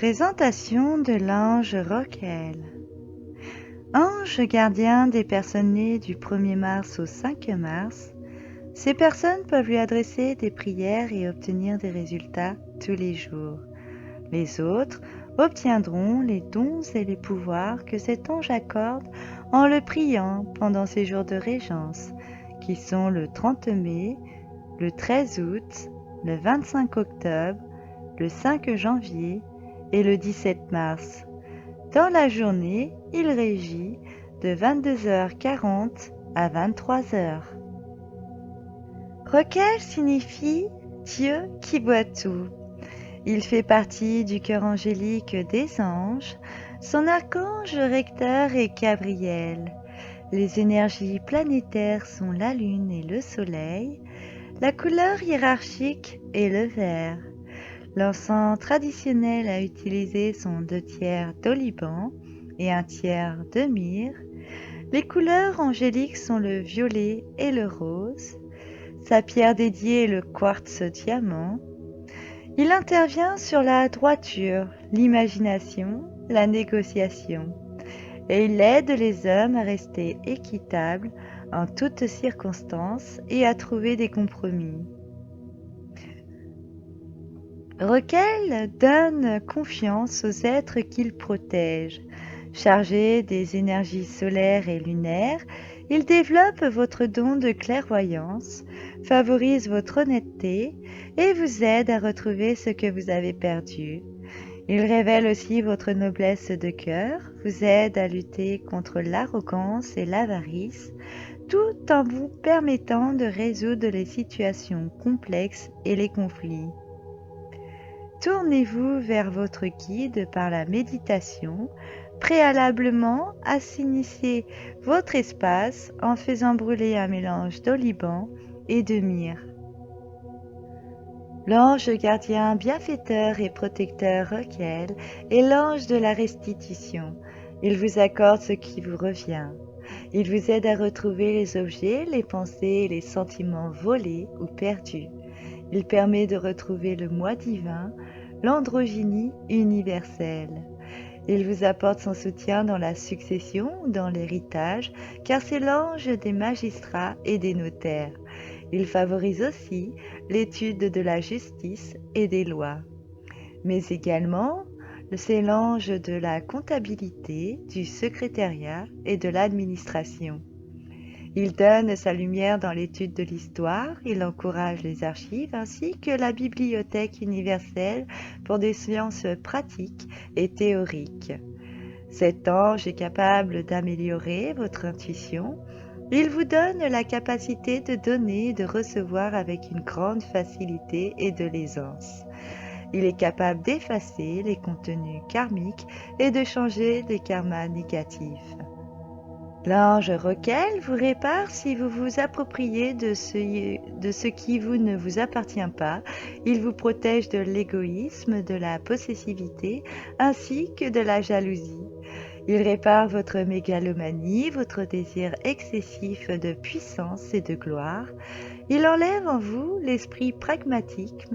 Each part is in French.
Présentation de l'ange Roquel. Ange gardien des personnes nées du 1er mars au 5 mars, ces personnes peuvent lui adresser des prières et obtenir des résultats tous les jours. Les autres obtiendront les dons et les pouvoirs que cet ange accorde en le priant pendant ses jours de régence, qui sont le 30 mai, le 13 août, le 25 octobre, le 5 janvier et le 17 mars. Dans la journée, il régit de 22h40 à 23h. Roquel signifie Dieu qui voit tout. Il fait partie du chœur angélique des anges. Son archange recteur est Gabriel. Les énergies planétaires sont la lune et le soleil. La couleur hiérarchique est le vert. L'encens traditionnel à utiliser sont 2/3 d'oliban et 1/3 de myrrhe. Les couleurs angéliques sont le violet et le rose. Sa pierre dédiée est le quartz diamant. Il intervient sur la droiture, l'imagination, la négociation. Et il aide les hommes à rester équitables en toutes circonstances et à trouver des compromis. Roquel donne confiance aux êtres qu'il protège. Chargé des énergies solaires et lunaires, il développe votre don de clairvoyance, favorise votre honnêteté et vous aide à retrouver ce que vous avez perdu. Il révèle aussi votre noblesse de cœur, vous aide à lutter contre l'arrogance et l'avarice, tout en vous permettant de résoudre les situations complexes et les conflits. Tournez-vous vers votre guide par la méditation. Préalablement, assainissez votre espace en faisant brûler un mélange d'oliban et de myrrhe. L'ange gardien bienfaiteur et protecteur Roquel est l'ange de la restitution. Il vous accorde ce qui vous revient. Il vous aide à retrouver les objets, les pensées et les sentiments volés ou perdus. Il permet de retrouver le moi divin, l'androgynie universelle. Il vous apporte son soutien dans la succession ou dans l'héritage, car c'est l'ange des magistrats et des notaires. Il favorise aussi l'étude de la justice et des lois. Mais également, c'est l'ange de la comptabilité, du secrétariat et de l'administration. Il donne sa lumière dans l'étude de l'histoire, il encourage les archives ainsi que la bibliothèque universelle pour des sciences pratiques et théoriques. Cet ange est capable d'améliorer votre intuition. Il vous donne la capacité de donner et de recevoir avec une grande facilité et de l'aisance. Il est capable d'effacer les contenus karmiques et de changer des karmas négatifs. L'ange Roquel vous répare si vous vous appropriez de ce qui ne vous appartient pas. Il vous protège de l'égoïsme, de la possessivité ainsi que de la jalousie. Il répare votre mégalomanie, votre désir excessif de puissance et de gloire. Il enlève en vous l'esprit pragmatique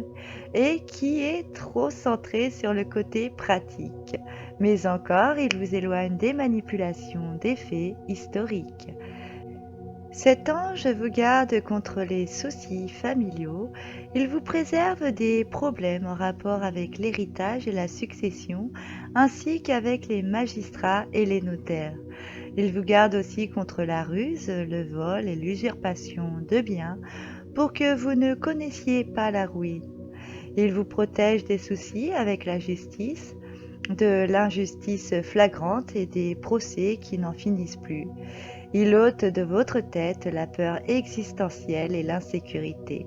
et qui est trop centré sur le côté pratique. Mais encore, il vous éloigne des manipulations des faits historiques. Cet ange vous garde contre les soucis familiaux. Il vous préserve des problèmes en rapport avec l'héritage et la succession, ainsi qu'avec les magistrats et les notaires. Il vous garde aussi contre la ruse, le vol et l'usurpation de biens, pour que vous ne connaissiez pas la ruine. Il vous protège des soucis avec la justice, de l'injustice flagrante et des procès qui n'en finissent plus. Il ôte de votre tête la peur existentielle et l'insécurité.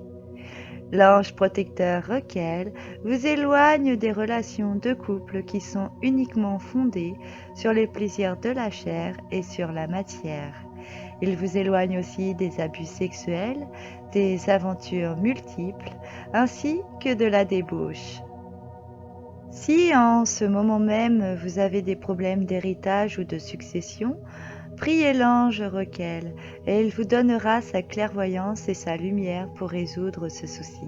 L'ange protecteur Roquel vous éloigne des relations de couple qui sont uniquement fondées sur les plaisirs de la chair et sur la matière. Il vous éloigne aussi des abus sexuels, des aventures multiples, ainsi que de la débauche. Si en ce moment même vous avez des problèmes d'héritage ou de succession, priez l'ange Roquel et il vous donnera sa clairvoyance et sa lumière pour résoudre ce souci.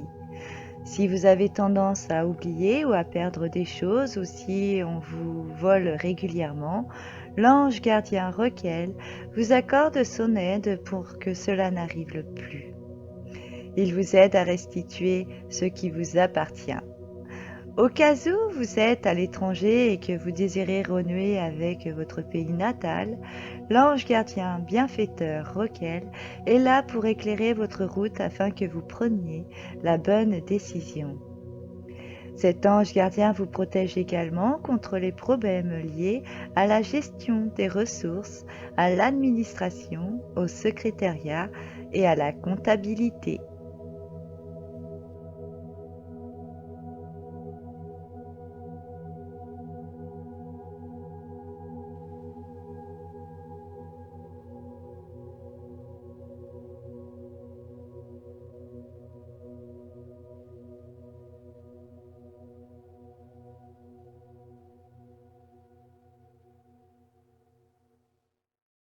Si vous avez tendance à oublier ou à perdre des choses ou si on vous vole régulièrement, l'ange gardien Roquel vous accorde son aide pour que cela n'arrive plus. Il vous aide à restituer ce qui vous appartient. Au cas où vous êtes à l'étranger et que vous désirez renouer avec votre pays natal, l'ange gardien bienfaiteur Roquel est là pour éclairer votre route afin que vous preniez la bonne décision. Cet ange gardien vous protège également contre les problèmes liés à la gestion des ressources, à l'administration, au secrétariat et à la comptabilité.